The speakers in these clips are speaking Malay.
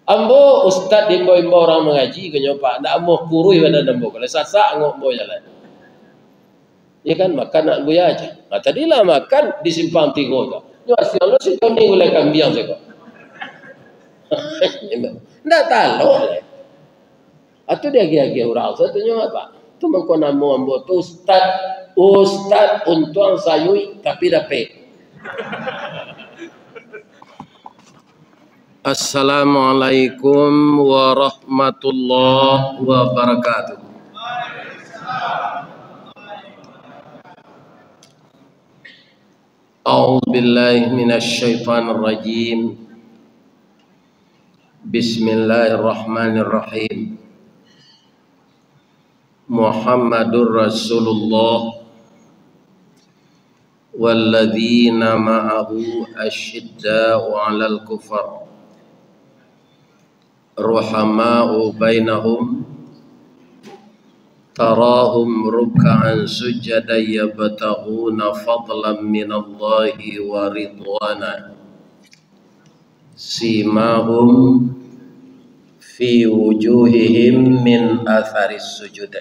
Ambo ustad imbo-imbo orang mengaji kenyopak ndak ambo kurui pada dembo kalau sasak ngombo jalan. Ya kan makan nak buaya aja. Nah tadilah makan di simpang tiga tu. Nyo asyik si kami gulai kambing seko. Ndak tahu. Atau dia gaya-gaya orang satunya apa? Tu mengko namo ambo tu ustad untuang sayui tapi dape. Assalamualaikum warahmatullahi wabarakatuh. A'udzu billahi minasy syaithanir rajim. Bismillahirrahmanirrahim. Muhammadur Rasulullah walladzina ma'ahu asyidda'u 'alal kufar ruhama'u bainahum tarahum ruk'an sujadan yabtaghuna fadlan minallahi wa ridwana simahum fi wujuhihim min atharis sujud.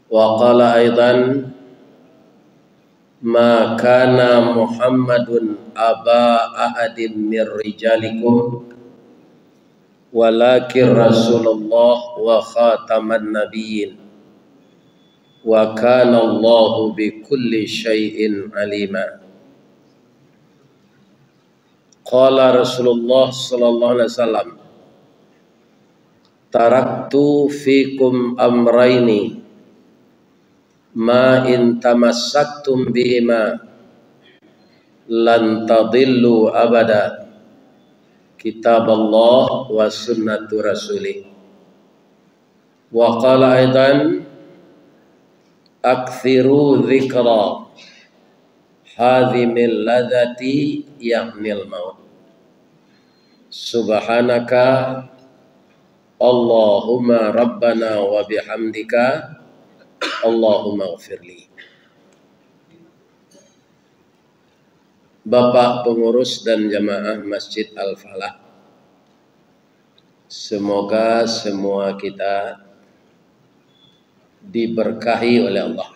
Wa qala aidan ma kana Muhammadun aba ahadin mir rijalikum walakin Rasulullah wa khataman nabiyyin wa kana Allahu bi kulli syai'in alima. Qala Rasulullah sallallahu alaihi wasallam taraktu fikum amraini ma in tamassaktum bihima lan tadillu abada kitab Allah wa sunnatu rasulih. Wa qala aidan akthiru dzikra hadhimil ladzati ya'nil maut. Subhanaka Allahumma rabbana wa bihamdika Allahumma ghafirli. Bapak pengurus dan jamaah Masjid Al-Falah, semoga semua kita diberkahi oleh Allah,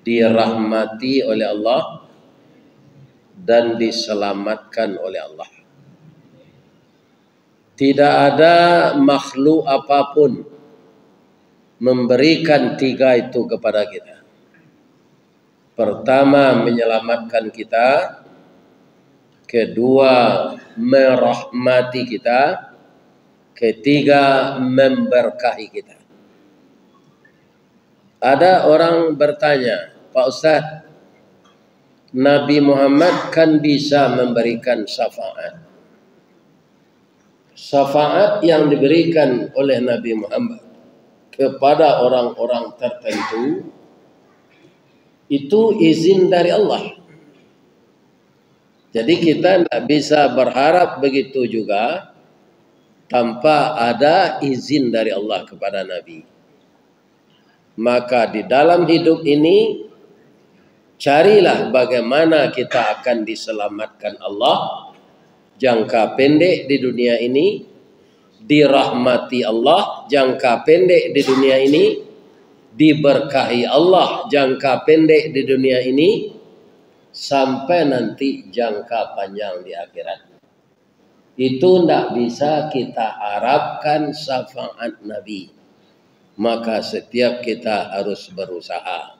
dirahmati oleh Allah, dan diselamatkan oleh Allah. Tidak ada makhluk apapun memberikan tiga itu kepada kita. Pertama, menyelamatkan kita. Kedua, merahmati kita. Ketiga, memberkahi kita. Ada orang bertanya, Pak Ustadz, Nabi Muhammad kan bisa memberikan syafaat. Syafaat yang diberikan oleh Nabi Muhammad kepada orang-orang tertentu itu izin dari Allah. Jadi kita tidak bisa berharap begitu juga tanpa ada izin dari Allah kepada Nabi. Maka di dalam hidup ini carilah bagaimana kita akan diselamatkan Allah jangka pendek di dunia ini, dirahmati Allah jangka pendek di dunia ini, diberkahi Allah jangka pendek di dunia ini, sampai nanti jangka panjang di akhirat. Itu tidak bisa kita harapkan syafaat Nabi. Maka setiap kita harus berusaha.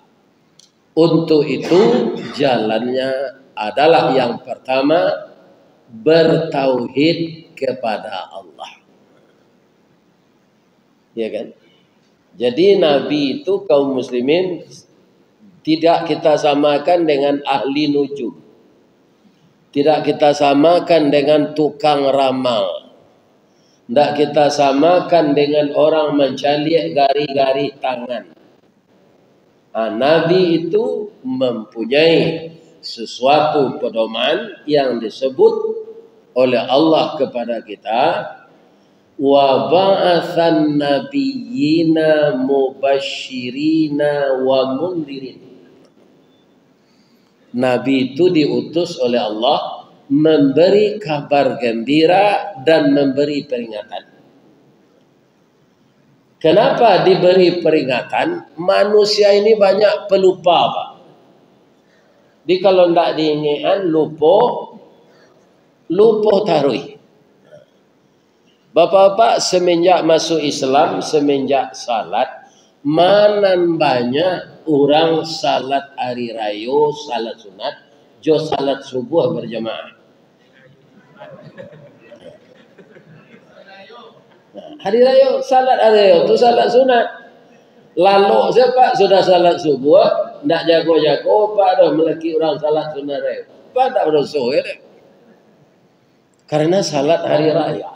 Untuk itu jalannya adalah yang pertama, bertauhid kepada Allah. Ya kan? Jadi Nabi itu kaum muslimin tidak kita samakan dengan ahli nujum. Tidak kita samakan dengan tukang ramal. Tidak kita samakan dengan orang mencaliak gari-gari tangan. Nah, Nabi itu mempunyai sesuatu pedoman yang disebut oleh Allah kepada kita. Wa ba'atsan nabiyyina mubasyirina wa mundirin. Nabi itu diutus oleh Allah memberi kabar gembira dan memberi peringatan. Kenapa diberi peringatan? Manusia ini banyak pelupa, Pak. Jadi kalau tidak diingatkan, lupa tarui. Bapak-bapak semenjak masuk Islam, semenjak salat, mana banyak orang salat hari raya, salat sunat, jo salat subuh berjamaah. Hari raya, salat hari raya itu salat sunat. Lalu siapa sudah salat subuh, nak jago-jago, Pak dah melaki orang salat sunat raya. Pak tak berusaha ya. Karena salat hari raya.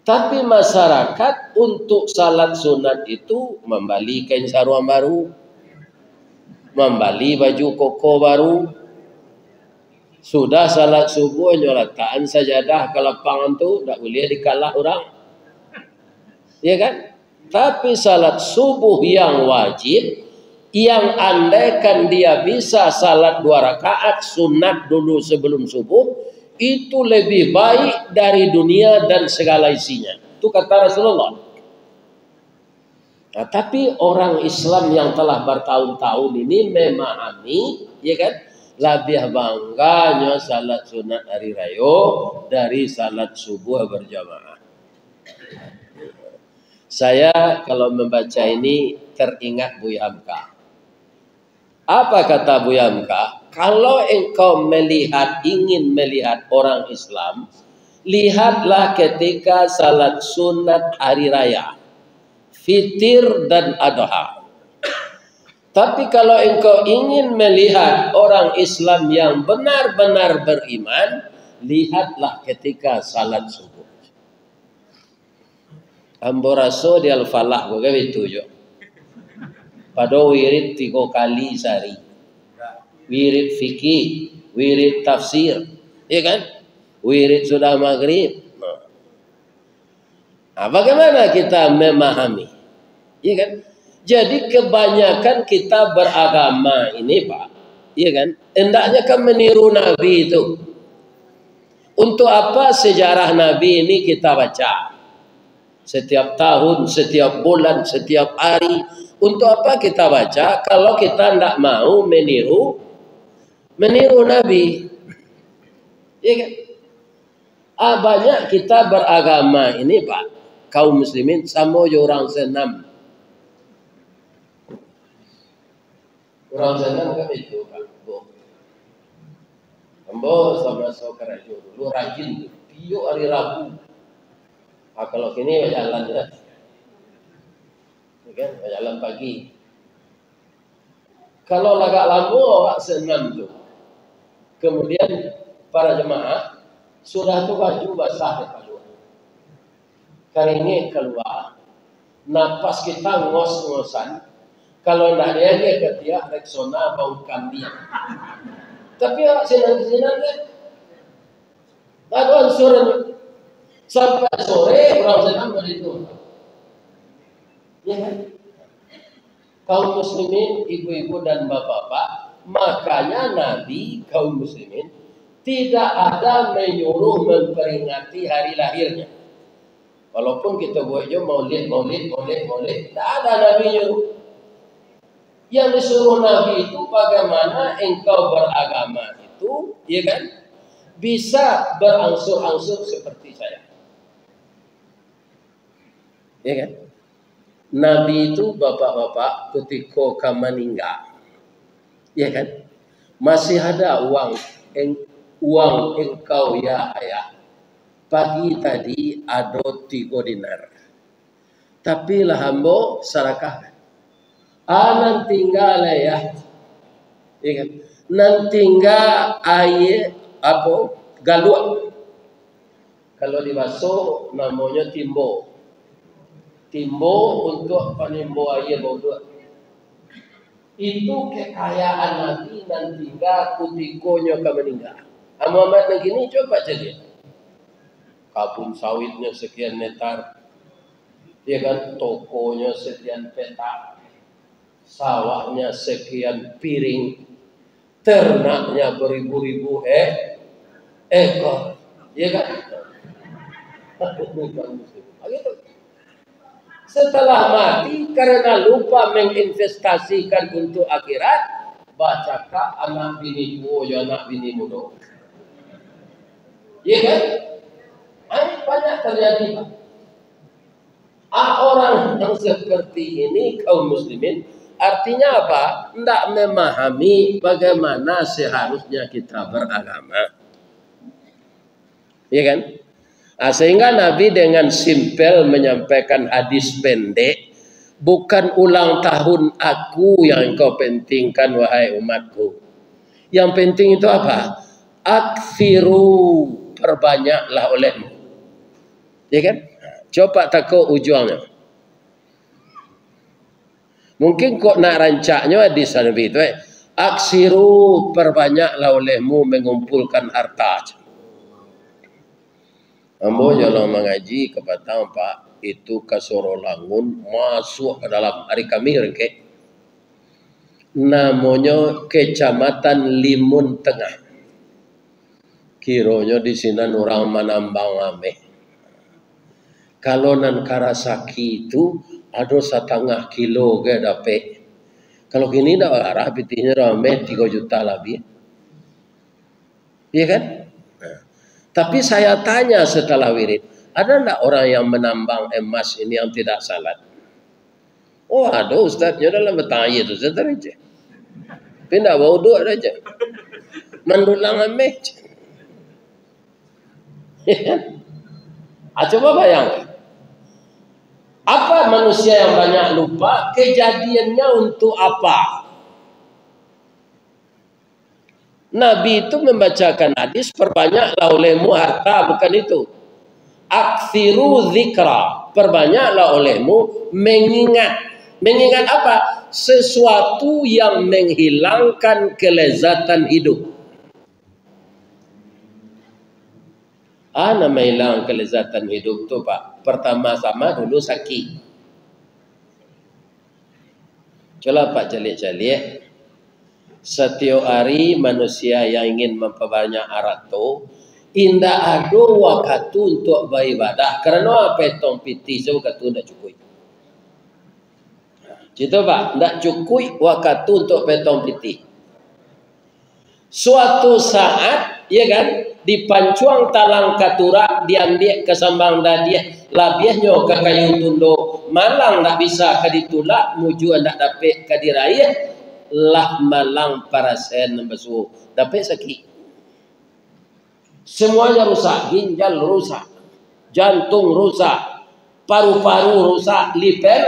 Tapi masyarakat untuk salat sunat itu membeli kain sarung baru, membeli baju koko baru. Sudah salat subuh nyolatan sajadah ke lapangan tu tak boleh dikalah orang. Ya kan? Tapi salat subuh yang wajib, yang andaikan dia bisa salat 2 rakaat sunat dulu sebelum subuh, itu lebih baik dari dunia dan segala isinya. Itu kata Rasulullah. Nah, tapi orang Islam yang telah bertahun-tahun ini memahami, ya kan? Lebih bangganya salat sunat hari raya dari salat subuh berjamaah. Saya kalau membaca ini teringat Buya Hamka. Apa kata Buya Hamka? Kalau engkau ingin melihat orang Islam, lihatlah ketika salat sunat hari raya, fitir dan adha. Tapi kalau engkau ingin melihat orang Islam yang benar-benar beriman, lihatlah ketika salat subuh. Amboraso di Al-Falah gue itu jo. Pada wirid 3 kali sehari. Wirid fikih, wirid tafsir, ya kan? Wirid sudah maghrib. Nah, bagaimana kita memahami? Ya kan? Jadi kebanyakan kita beragama ini, Pak, ya kan? Hendaknya kan meniru Nabi itu. Untuk apa sejarah Nabi ini kita baca? Setiap tahun, setiap bulan, setiap hari. Untuk apa kita baca kalau kita tidak mau meniru Nabi? Ya kan? Banyak kita beragama ini, Pak, kaum muslimin sama orang senam. Orang senam kan itu, Pak. Ambo sama saudara dulu rajin tiap hari Rabu. Kalau kini jalan ya. Kan jalan pagi. Kalau agak lama awak senam tu. Kemudian para jemaah sudah tu baju basah keluar. Keringat keluar. Napas kita ngos-ngosan. Kalau tidak dia ketiak Rexona bau kambing. Tapi awak senang-senang kan. Lalu ansur sampai sore orang senang begitu. Ya kan? Kaum muslimin, ibu-ibu dan bapak-bapak, makanya Nabi kaum muslimin tidak ada menyuruh memperingati hari lahirnya. Walaupun kita buat je maulid, tidak ada Nabi nyuruh. Yang disuruh Nabi itu bagaimana engkau beragama itu, ya kan? Bisa berangsur-angsur seperti saya. Ya kan? Nabi itu bapak-bapak ketika meninggal, ya kan? Masih ada uang engkau ya ayah. Pagi tadi ada 3 dinar. Tapi lah hambo sarakah. Nan tinggal ya. Ya kan? Nan tinggal air apa? Galuak. Kalau dibasuh namanya timbo. Timbo untuk penimbo air bodoh. Itu kekayaan Nabi dan tinggal kutikonya ke meninggal. Muhammad begini coba jadi. Kabun sawitnya sekian meter. Ya kan, tokonya sekian petak. Sawahnya sekian piring. ternaknya beribu-ribu ekor, ya kan? Gitu. Setelah mati karena lupa menginvestasikan untuk akhirat, bacakah anak binimu, ya anak binimu dong. Iya kan? Banyak terjadi, Pak. Orang yang seperti ini kaum muslimin, artinya apa? Tidak memahami bagaimana seharusnya kita beragama. Iya kan? Sehingga Nabi dengan simpel menyampaikan hadis pendek, bukan ulang tahun aku yang kau pentingkan wahai umatku. Yang penting itu apa? Aksiru, perbanyaklah olehmu. Ya kan? Coba takut ujungnya. Mungkin kok nak rancaknya di sana itu. Aksiru, perbanyaklah olehmu mengumpulkan harta. Ambo jalan mengaji kepada Pak itu ke Sorolangun masuk ke dalam hari kami rengke. Namanya Kecamatan Limun Tengah. Kironya di sini orang menambang ameh. Kalau nan Karasaki itu ada 1,5 kilo ke dapet. Kalau gini dah arah pitihnya rame 3 juta lebih. Iya kan? Tapi saya tanya setelah wirid, ada enggak orang yang menambang emas ini yang tidak salat? Oh ada ustaznya dalam bertanya itu sebentar aja. Pindah wudhu aja. Mendulang ameh. Coba bayangkan. Apa manusia yang banyak lupa? Kejadiannya untuk apa? Nabi itu membacakan hadis, perbanyaklah olehmu harta, bukan itu. Aksiru zikra, perbanyaklah olehmu mengingat. Mengingat apa? Sesuatu yang menghilangkan kelezatan hidup. Nama hilang kelezatan hidup itu Pak. Pertama-tama dulu sakit. Coba Pak calik-calik. Setiap hari manusia yang ingin memperbanyak harta, indah ada waktu untuk beribadah. Karena petong piti waktu tidak cukup. Gitu Pak, tidak cukup waktu untuk petong piti. Suatu saat, ya kan, di pancuang talang katura diambil ke sambang dadiah labiahnya ke kayu tundo malang tak bisa ke ditulak muju tak dapat ke diraya lah malang parasen besu dapat sakit semuanya rusak, ginjal rusak, jantung rusak, paru-paru rusak, liver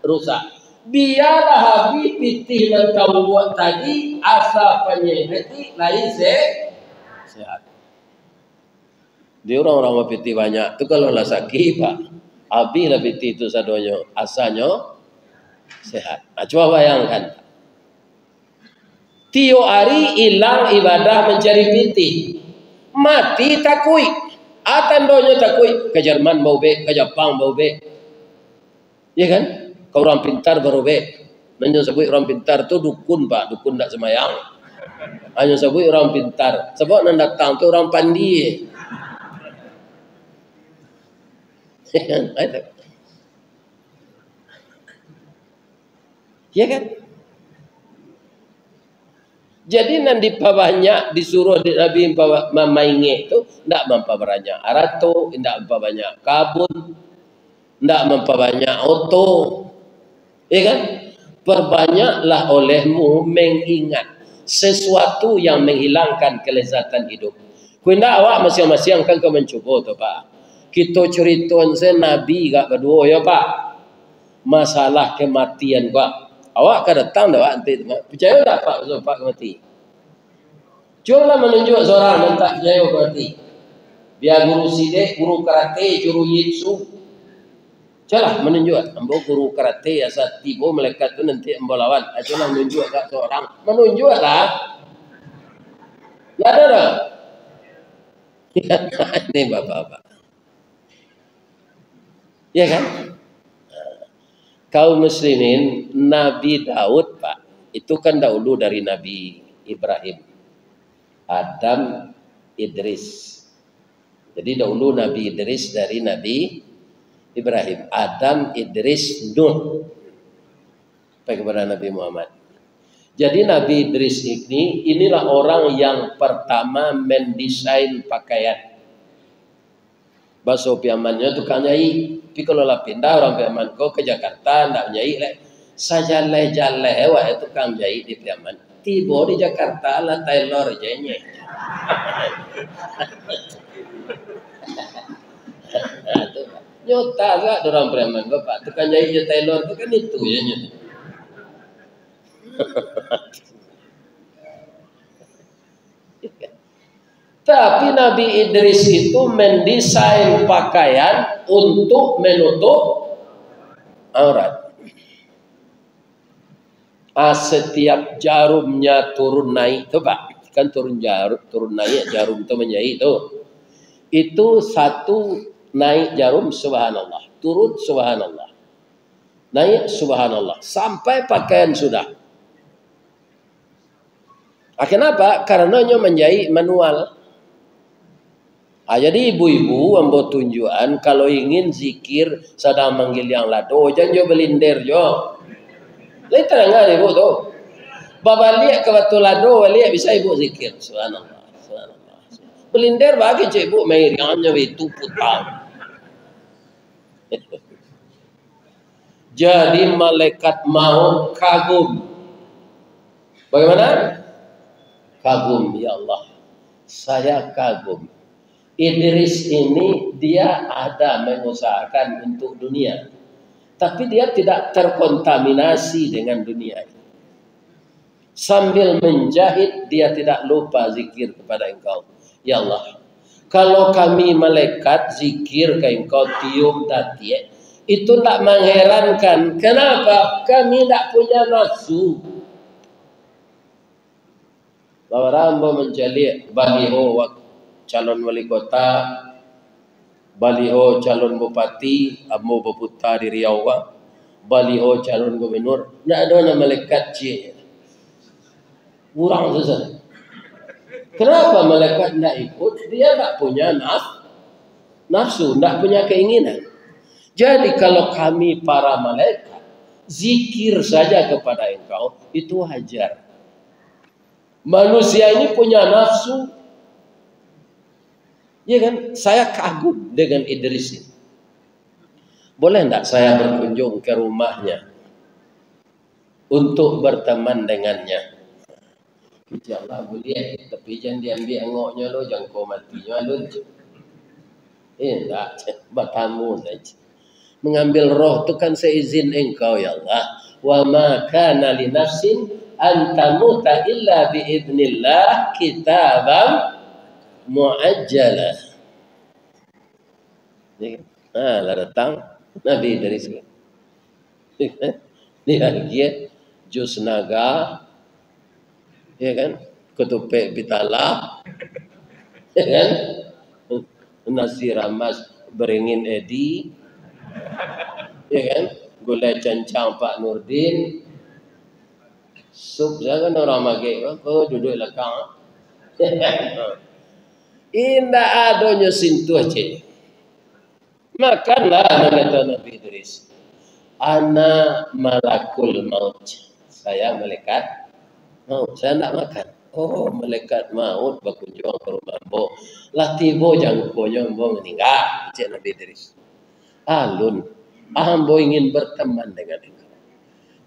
rusak. Biarlah habis pitih dan kau buat tadi asa penyehati lain sehat. Dia orang-orang piti banyak tu kalau lah sakit Pak, habis lah piti itu sadonyo asanya sehat. Coba bayangkan, tiap hari hilang ibadah mencari piti, mati takui, atandonyo takui ke Jerman bau be, ke Jepang bau be, ya kan? Kau orang pintar baru be, nanya sebut orang pintar tu dukun Pak, dukun tak semayang. Hanya sebut orang pintar, sebab nak datang tu orang pandi. Ya kan? Jadi nanti banyak disuruh Nabi memaingi itu tidak memperbanyak arato, tidak memperbanyak kabun, tidak memperbanyak auto, ya kan? Perbanyaklah olehmu mengingat sesuatu yang menghilangkan kelezatan hidup. Kuinda awak masing-masing kan kau mencoba tu Pak. Kita ceritakan saya Nabi gak berdua ya Pak. Masalah kematian Pak. Awak kan datang dah Pak. Percaya tak Pak Pak mati? Cubalah menunjuk seorang yang tak percaya mati. Biar guru sidik, guru karate, guru jitsu. Cobalah menunjuk. Ambo guru karate ya saat tiba malaikat tu nanti ambo lawan. Cobalah menunjuk kat seorang. Menunjuklah. Ya ada dah. Ini bapak-bapak. Ya kan? Kaum muslimin, Nabi Daud Pak, itu kan dahulu dari Nabi Ibrahim. Adam, Idris. Jadi dahulu Nabi Idris dari Nabi Ibrahim. Adam, Idris, Nuh. Sampai kepada Nabi Muhammad. Jadi Nabi Idris inilah orang yang pertama mendesain pakaian. Baso piamannya tukang nyai. Tapi kalau lah pindah orang piaman kau ke Jakarta, ndak nyai lek. Sajaleh-jaleh wae tukang nyai di piaman. Tiba di Jakarta lah tailor jenya. Nyota gak orang preman bapak tukang nyai tailor itu kan itu ya nyata. Tapi Nabi Idris itu mendesain pakaian untuk menutup aurat. Setiap jarumnya turun naik tuh Pak, kan turun naik jarum itu menyai itu satu naik jarum subhanallah, turun subhanallah, naik subhanallah sampai pakaian sudah. Kenapa? Karenanya menjahit manual. Jadi ibu-ibu ambo tunjuan kalau ingin zikir sedang manggil yang lado jangan jo belindir jo. Lai terang ibu tu. Bapa lihat ke batu lado lihat bisa ibu zikir. Subhanallah, subhanallah. Belindir bagi cik ibu meriangnya itu putang. Jadi malaikat maut kagum. Bagaimana? Kagum, ya Allah. Saya kagum. Idris ini dia ada mengusahakan untuk dunia. Tapi dia tidak terkontaminasi dengan dunia. Sambil menjahit dia tidak lupa zikir kepada engkau. Ya Allah. Kalau kami malaikat zikir ke engkau tiup dati. Itu tak mengherankan. Kenapa? Kami tak punya nafsu. Bahwa Rambo menjadi baliho calon wali kota, baliho calon bupati, ambo beputa di Riau, baliho calon gubernur, tidak ada nama malaikat cik. Kurang susah. Kenapa malaikat tidak ikut? Dia tak punya nafsu, tidak punya keinginan. Jadi kalau kami para malaikat zikir saja kepada engkau, itu wajar. Manusia ini punya nafsu. Ya kan? Saya kagum dengan Idris ini. Boleh enggak saya berkunjung ke rumahnya untuk berteman dengannya? InsyaAllah boleh. Tapi jangan diambil engoknya lo, jangan kau matinya lo. Enggak, bertamu saja. Mengambil roh itu kan seizin engkau ya Allah. Wa ma kana li nafsin an tamuta illa bi idznillah kitaban muajjalah. Lah datang Nabi Idris. Dia jus naga, ya kan? Ketupek pitala, ya kan? Nasi ramas beringin edi, ya kan? Gulai cancang Pak Nurdin, sup jangan orang mage, oh duduk lekang. Indah adanya sentuh aja. Makanlah kata Nabi Idris. Ana malakul maut. Saya malaikat maut. Saya nak makan. Oh malaikat maut berkunjung ke rumah Mbok. Lah tiba jangkonya Mbok meninggal. Cik Nabi Idris. Alun. Mbok ingin berteman dengan engkau.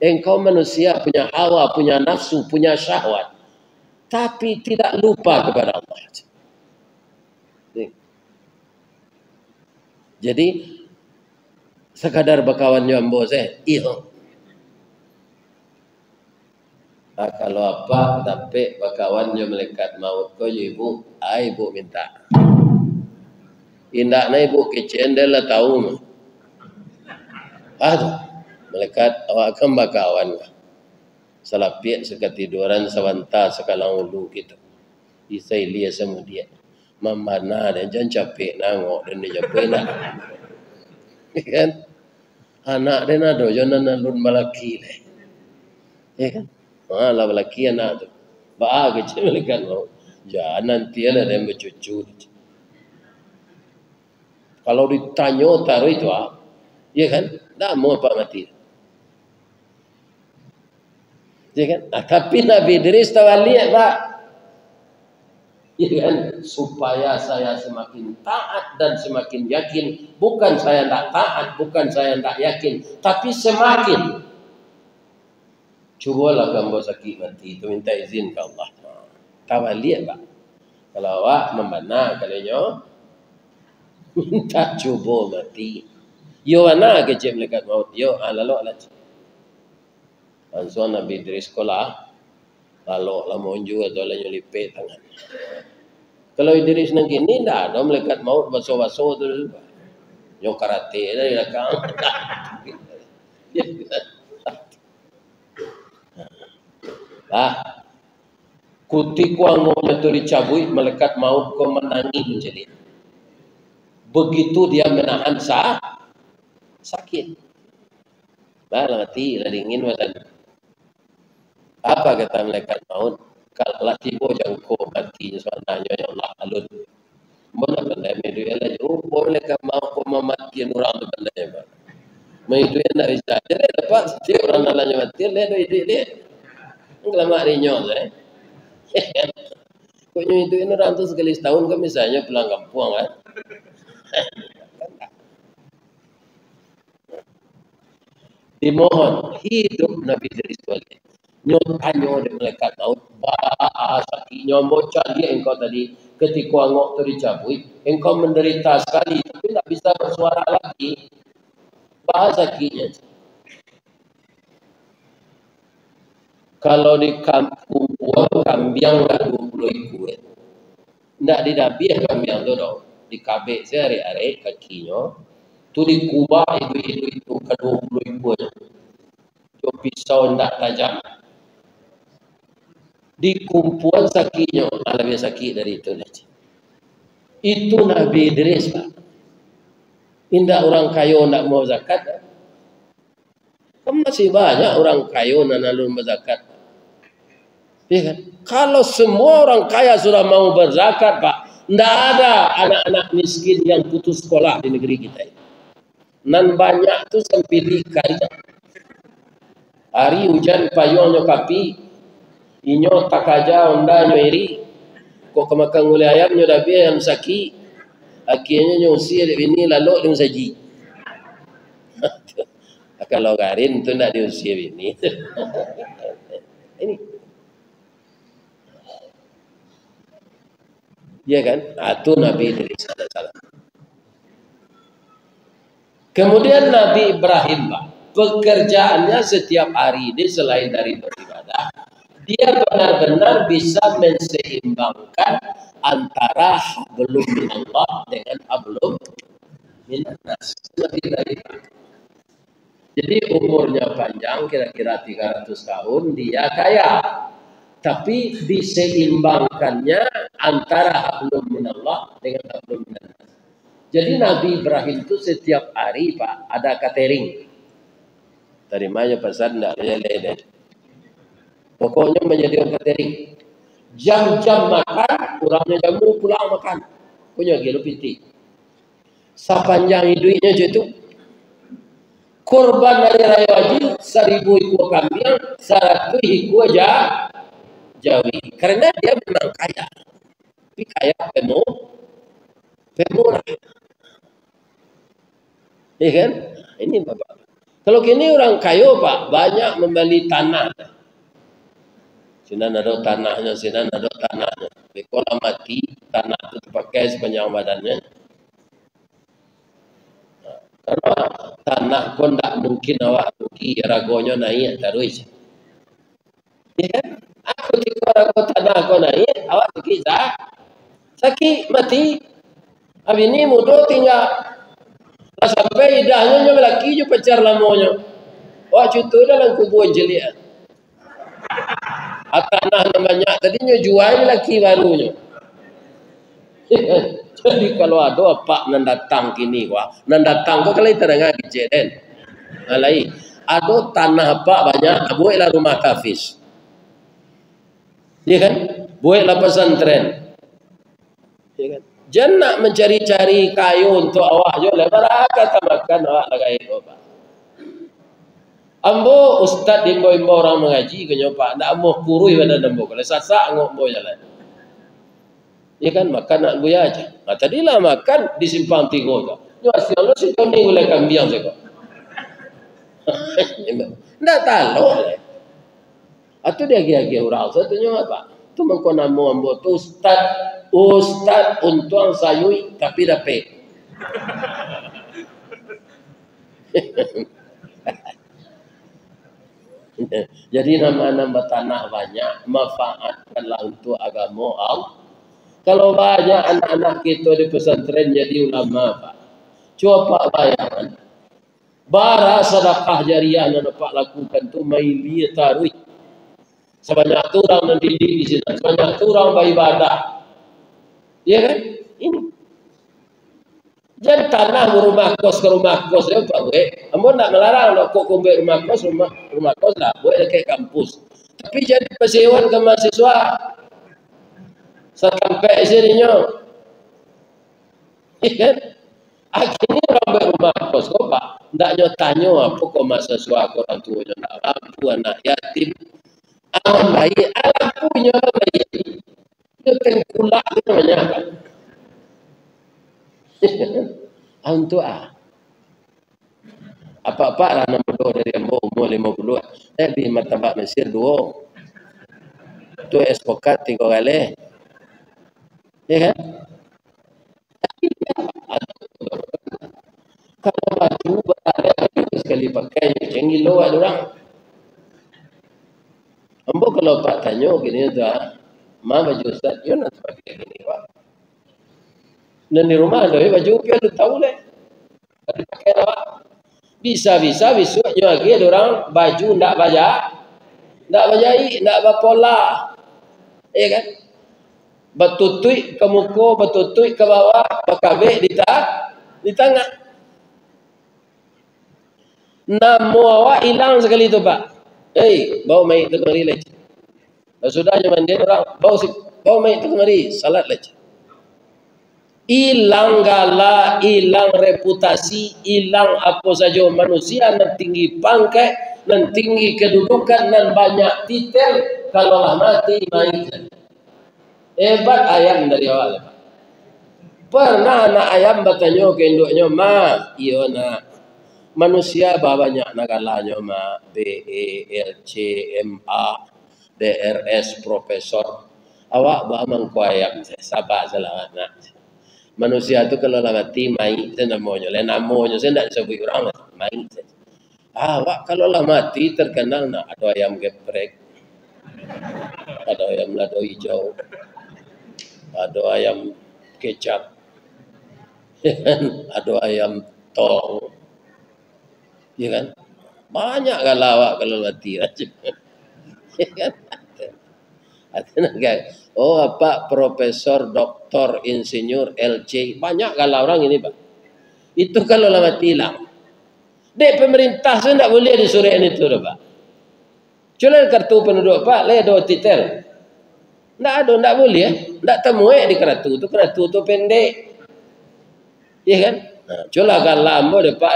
Engkau manusia punya hawa, punya nafsu, punya syahwat. Tapi tidak lupa kepada Allah. Jadi sekadar bakawan nyambo saya, iya. Kalau apa tapi bakawan malaikat maut ko ibu, ibu minta. Indak na ibu kecendel lah tahu mah. Malaikat awak akan bakawan. Salapiak sekatiduran sawanta sekalang ulu gitu. Isai lia sama dia. Mamana dan jangan capek nangok dan dia capek nak. Kan? Anak dia nado jangan nalun malaki leh. Ya kan? Lah malaki anak tu. Bah kecil malaikat maut. Ya nanti ada yang bercucu. Kalau ditanya taruh itu ya kan? Dah mau apa mati. Ya kan? Tapi Nabi Idris tawaliat Pak. Ya kan? Supaya saya semakin taat dan semakin yakin. Bukan saya tidak taat, bukan saya tidak yakin. Tapi semakin. Cubalah kamu sakit mati itu minta izin ke Allah. Tawaliat Pak. Kalau awak membana kalanya minta cuba mati. Yo mana kecil malaikat maut. Yo lalu lah. Langsung Nabi Idris sekolah. Lalu lah monju atau lah nyelipet tangan. Kalau Idris nang kini dah ada malaikat maut baso-baso tu. Yo karate dari belakang. Kuti kuangonya tu dicabui, malaikat maut kau menangi menjelit. Begitu dia menahan sakit. Lah mati, lah dingin badan. Apa kata malaikat maut? Kalau lah tiba jangko mati sebenarnya ya Allah alun. Mana benda medu ya lah jauh malaikat maut kau memati orang tu benda ya. Medu ya nak bisa. Jadi dapat setiap orang nalanya mati, ledo ide. Enggak lama rinyo Kau itu ini orang tu sekali setahun kan misalnya pulang kampung kan. Dimohon hidup Nabi Idris balik. Nyotanyo di malaikat maut bahasa nyombocan dia engkau tadi ketika angok tu dicabui engkau menderita sekali tapi tak bisa bersuara lagi bahasa kinya. Kalau di kampung uang kambiang tak 20 ikut. Ndak didapi kambiang tu dong. Di kabek sehari-hari kakinya tu dikubah itu ke 20 ikut. Jo pisau ndak tajam. Di kumpulan sakitnya lebih sakit dari itu. Itu Nabi Idris Pak. Indah orang kaya nak mau zakat. Kan masih banyak orang kaya nak nalun berzakat. Ya kan? Kalau semua orang kaya sudah mau berzakat Pak, tidak ada anak-anak miskin yang putus sekolah di negeri kita ini. Nan banyak tu sampai di karya. Hari hujan payung nyokapi, inyo takaja onda nyoiri, kok kemakan oleh ayam nyo dabi ayam saki, akhirnya nyosi ada ini lalu dengan saji. Kalau garin tu tidak diusia ini. Ini. Ya kan? Itu Nabi Idris salah. Kemudian Nabi Ibrahim, pekerjaannya setiap hari ini selain dari beribadah, dia benar-benar bisa menseimbangkan antara hablum minallah dengan hablum minannas. Lebih dari itu. Jadi umurnya panjang, kira-kira 300 tahun, dia kaya. Tapi diseimbangkannya antara hablum minallah dengan hablum minannas. Jadi Nabi Ibrahim itu setiap hari Pak ada catering. Dari mana pesan enggak lele. Pokoknya menjadi catering. Jam-jam makan, orangnya jamu pulang makan. Punya gelo piti. Sepanjang hidupnya itu korban dari raya wajib 1000 ekor kambing, 100 ekor jawi. Karena dia memang kaya. Tapi kaya pemurah. Ya kan? Ini Bapak. Kalau kini orang kaya Pak, banyak membeli tanah. Sinan ada tanahnya. Kalau mati, tanah itu dipakai sepanjang badannya. Karena tanah pun tak mungkin awak rugi, ragonya naik terus. Ya kan? Aku tiga rago tanah aku naik, awak rugi sakit mati. Habis ini mudah tinggal. Sampai idahnya lelaki je pacar lamonya. Wah cutu dalam kubur jelia. Tanah namanya tadinya jual lelaki barunya. Jadi kalau ada apa nan datang kini wah, nan datang kok kalau kita dengar kejadian. Alai, ada tanah apa banyak, abuilah rumah kafis. Ya kan? Buatlah pesantren. Ya kan? Jangan nak mencari-cari kayu untuk awak je lebar kata makan awak lah kayu apa. Ambo ustaz imbo-imbo orang mengaji ke nyopak ndak mau kurui pada dembo kalau sasak ngok bo jalan. Ya kan makan nak buaya aja. Nah, tadilah makan di simpang tiga tu. Nyo asyik si Tony gulai kambing seko. Ndak tahu le. Atu dia gaya-gaya orang satunya apa? Tu mengko namo ambo tu ustaz untuang sayui tapi dapat. Jadi nama-nama tanah banyak, manfaatkanlah untuk agama Allah. Kalau banyak anak-anak kita di pesantren jadi ulama, Pak. Coba bayangkan. Bara sedekah jariah yang dapat lakukan tu maili taruh. Sebanyak tu orang mendidik di sini, sebanyak tu orang beribadah. Ya kan? Ini. Jangan tanah rumah kos ke rumah kos ya Pak Gue. Ambo nak melarang nak kok kumpul rumah kos lah, buat dekat kampus. Tapi jadi persewan ke mahasiswa. Sampai sininya. Ya kan? Akhirnya orang berumah kos kok Pak. Ndaknya tanya apa kok mahasiswa orang tuanya nak mampu anak yatim. Alam baik, alam punya baik. Itu tengkulak itu namanya kan. Untuk apa-apa lah nama dua dari umur 50. Di martabak Mesir 2. Tu espokat 3 kali. Ya kan? Kalau baju ada sekali pakai cengi lo ada orang. Ambo kalau Pak tanya gini dah, ma baju Ustaz, yo nak pakai gini Pak. Dan di rumah ada baju dia lu tahu leh. Ada pakai apa? Bisa besoknya lagi ada orang baju ndak bajai, ndak berpola. Ya kan? Betutui ke muka, betutui ke bawah, bekabek di tengah. Namo awak hilang sekali tu Pak. Bawa mai tu kemari leh. Sudahnya mandi orang, bawa mai tu kemari, salat leh. Hilang gala, hilang reputasi, hilang apa saja manusia nan tinggi pangkat, nan tinggi kedudukan, nan banyak titel, kalau lah mati main. Hebat ayam dari awal. Pernah anak ayam bertanya ke induknya, ma, iya nak, manusia banyak nagalanya ma, BELC, MA, DRS, profesor. Awak bahamang ku ayam, sabar salah nak. Manusia itu kalau lah mati main saja namanya. Lain namanya saya tidak sebut orang main saja. Awak kalau lah mati terkenal nak ada ayam geprek, ada ayam lado hijau, ada ayam kecap, ada ayam tong, ya kan? Banyak kalau awak kalau mati aja, ya kan? Oh apa profesor, doktor, insinyur, LC banyak kalau orang ini Pak. Itu kalau lah mati hilang. Dek pemerintah saya tidak boleh disuruhin itu Pak. Cuma kartu penduduk Pak, le do titel. Tidak boleh ya. Tidak temu di kartu itu pendek. Ya kan? Nah, coba kalau ambo deh Pak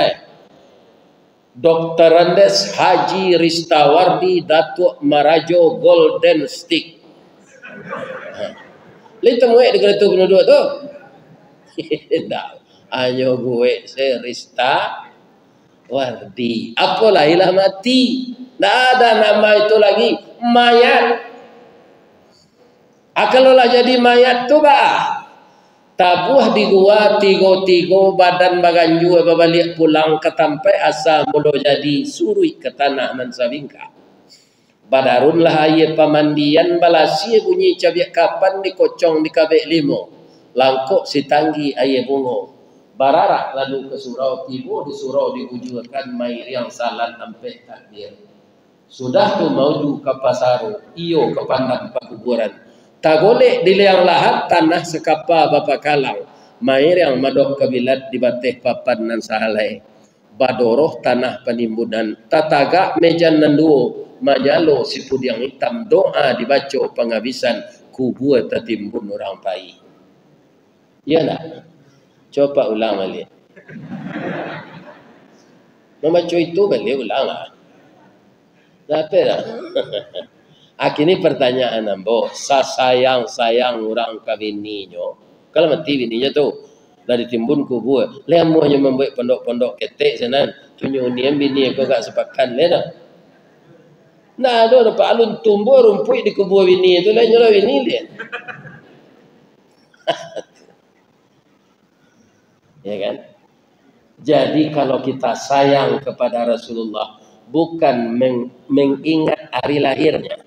Dr. Andes Haji Ristawardi Datuk Marajo Golden Stick. Lain temu di kereta penduduk tu. Tak. Hanya gue Serista Wardi. Apalah hilang mati. Tak ada nama itu lagi. Mayat. Kalau jadi mayat tu bah. Tabuh di gua tigo badan baganju balik pulang ke tampai asal mula jadi surui ke tanah nan sabingka. Badarun lah ayat pamandian balasi bunyi cabiak kapan dikocong di kabek limo. Langkok si tanggi ayat bungo. Bararak lalu ke surau tibo di surau diwujudkan mai yang salat sampai takbir. Sudah tu mauju ke pasaru, iyo ke pandang pakuburan. Tak boleh di liang lahat tanah sekapa bapa kalang. Mair yang madok kabilat di bateh papan nan sahalai. badoroh tanah penimbunan tataga mejan nanduo majalo sipud yang hitam doa dibaca penghabisan kubur tertimbun orang pai. Ya nak? Coba ulang balik. Membaca itu balik ulang lah. Apa dah? Akhirnya pertanyaan ambo, sayang orang kawininya. Kalau mati bininya tu, dari timbun kubur. Lemu hanya membuat pondok-pondok ketek sana. Tunjuk ni bini kau gak sepakan lena. Nah, ada dapat alun tumbuh rumput di kubur bini itu lain jodoh bini dia. Ya kan? Jadi kalau kita sayang kepada Rasulullah, bukan mengingat hari lahirnya,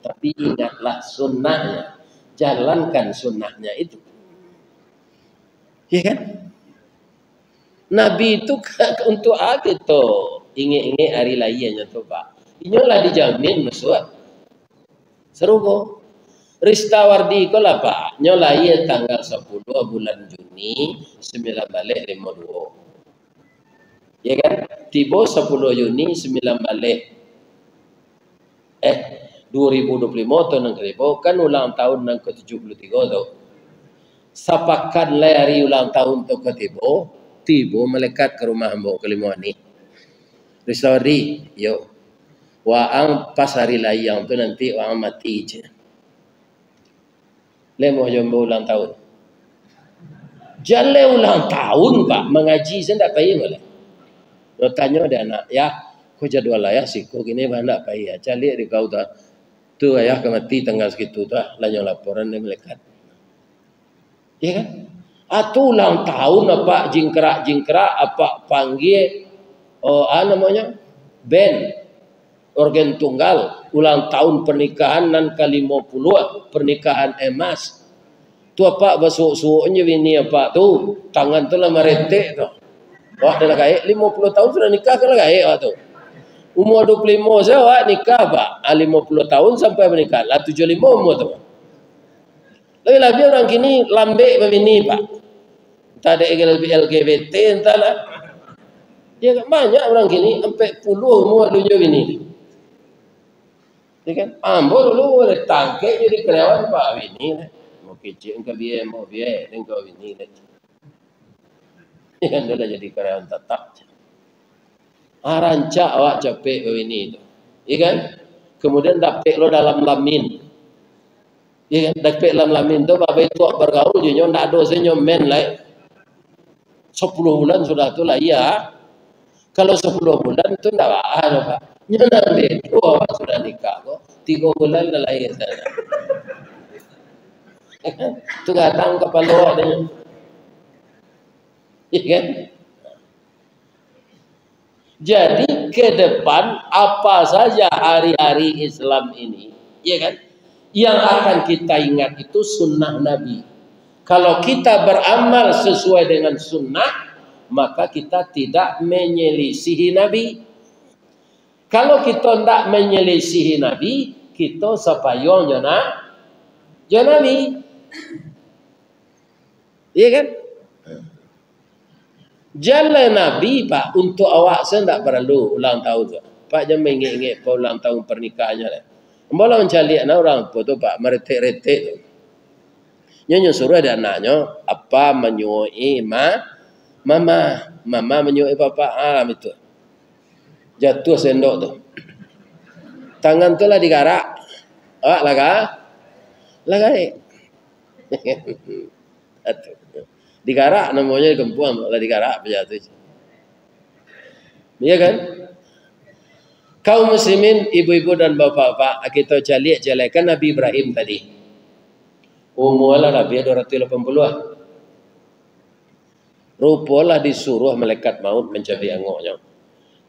tapi ingatlah sunnahnya, jalankan sunnahnya itu. Ya kan? Nabi itu untuk apa itu ingat hari lahirnya tu Pak? Inilah dijamin mesua. Seru kok. Ristawardi ko lah Pak. Nyola iya tanggal 10 bulan Juni 1952. Ya kan? Tiba 10 Juni 9 balik. 2025 tahun keribu kan ulang tahun yang ke-73 tu. Sapakan hari ulang tahun tu ketiba, tiba melekat ke rumah mbok kelima ni. Ristawardi, yo. Waang pas hari layang tu nanti waang mati je. Lemo jombo ulang tahun. Jale ulang tahun Pak, mengaji saya tak payah boleh. Yo tanya ada anak, ya, kau jadwal ayah sih, kau gini mana payah. Cari di kau dah. Tu ayah kemati tanggal segitu dah, lanjut laporan dia melekat. Ya kan? Atau ulang tahun apa jingkrak apa panggil namanya band organ tunggal ulang tahun pernikahan nan ke-50 pernikahan emas tu apa basuk-suknya bini apa tu tangan tu lah meretek tu wah dah kaya 50 tahun sudah nikah kan kaya tu umur 25 saya wah nikah Pak 50 tahun sampai menikah lah 75 umur tu lebih-lebih orang kini lambek bini Pak entah ada LGBT entahlah ya banyak orang kini sampai puluh umur dunia bini. Ya kan? Ambo dulu boleh tangkek jadi karyawan Pak Wini. Mau kecil engkau biaya, mau biaya engkau Wini. Ya kan? Dia jadi karyawan tetap. Rancak awak capek Wini itu. Ya kan? Kemudian dapet lo dalam lamin. Ya kan? Dapet dalam lamin tu bapak itu bergaul je nyon tak ada saya men lah. 10 bulan sudah tu lah ya. Kalau 10 bulan tu tak ada Pak. Nyonya itu awak sudah nikah kok 3 bulan dah lahir sana. Tu datang kepala awak dia. Ya kan? Jadi ke depan apa saja hari-hari Islam ini, ya kan? Yang akan kita ingat itu sunnah Nabi. Kalau kita beramal sesuai dengan sunnah, maka kita tidak menyelisihi Nabi. Kalau kita tidak menyelisihi Nabi, kita sapayong jana Nabi. Iya kan? Jalan Nabi Pak, untuk awak saya tidak perlu ulang tahun tu. Pak jangan ingat-ingat Pak ulang tahun pernikahannya. Mula mencari anak orang apa tu Pak, meretek-retek tu. Nyonya suruh ada anaknya, apa menyuai mama menyuai papa, itu. Jatuh sendok tu. Tangan tu lah digarak. Awak lagai. Digarak namanya gempuang lah digarak jatuh. Iya kan? Kaum muslimin, ibu-ibu dan bapak-bapak, kita jalikan Nabi Ibrahim tadi. Umurlah Nabi 280-an. Rupalah disuruh malaikat maut mencari angoknya.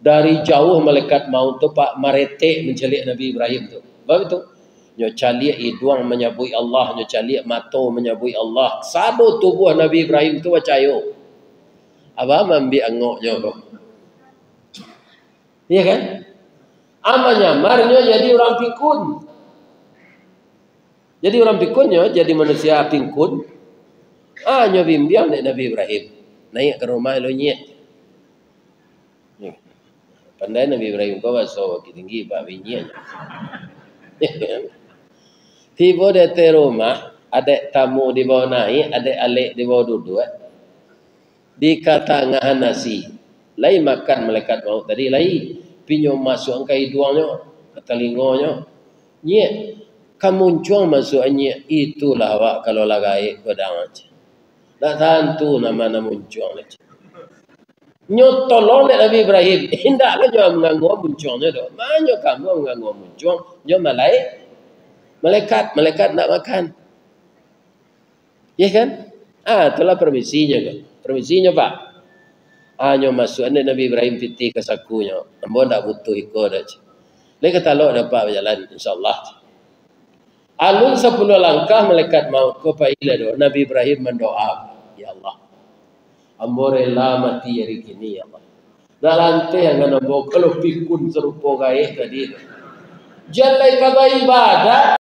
Dari jauh malaikat maut tu Pak meretek mencari Nabi Ibrahim tu. Bapak itu. Nyo caliak hidung menyabui Allah, nyo caliak mata menyabui Allah. Sado tubuh Nabi Ibrahim tu wacayo. Apa ambil angoknya tu. Iya kan? Amanya marnya jadi orang pikun. Jadi orang pikunnya jadi manusia pikun. Nyo bimbang Nabi Ibrahim. Naik ke rumah lo nyet. Pandai Nabi Ibrahim kau baso tinggi pak binyinya. Tiba di rumah, ada tamu di bawah naik, ada alik di bawah duduk. Dikata ngahan nasi, lai makan malaikat maut tadi, lai pinyo masuk angkai hidungnya, ke telinganya, nye, kamuncung masuknya itulah awak kalau lagai godang aja. Tak tentu nama muncung aja. Nyotolong Nabi Ibrahim, hendaklah jangan mengganggu muncungnya doh. Mana kamu mengganggu muncung, jangan malaikat nak makan, ya kan? Itulah permisinya kan. Permisinya Pak. Hanya masuk anda Nabi Ibrahim piti ke sakunya. Ambo tak butuh ikut aja. Lagi kata lo dapat berjalan insyaAllah. Alun 10 langkah malaikat maut ko paila do. Nabi Ibrahim mendoa, ya Allah, ambo rela mati hari kini ya Allah. Dah lantai yang ambo kalau pikun serupa gaya tadi. Jalai kata ibadah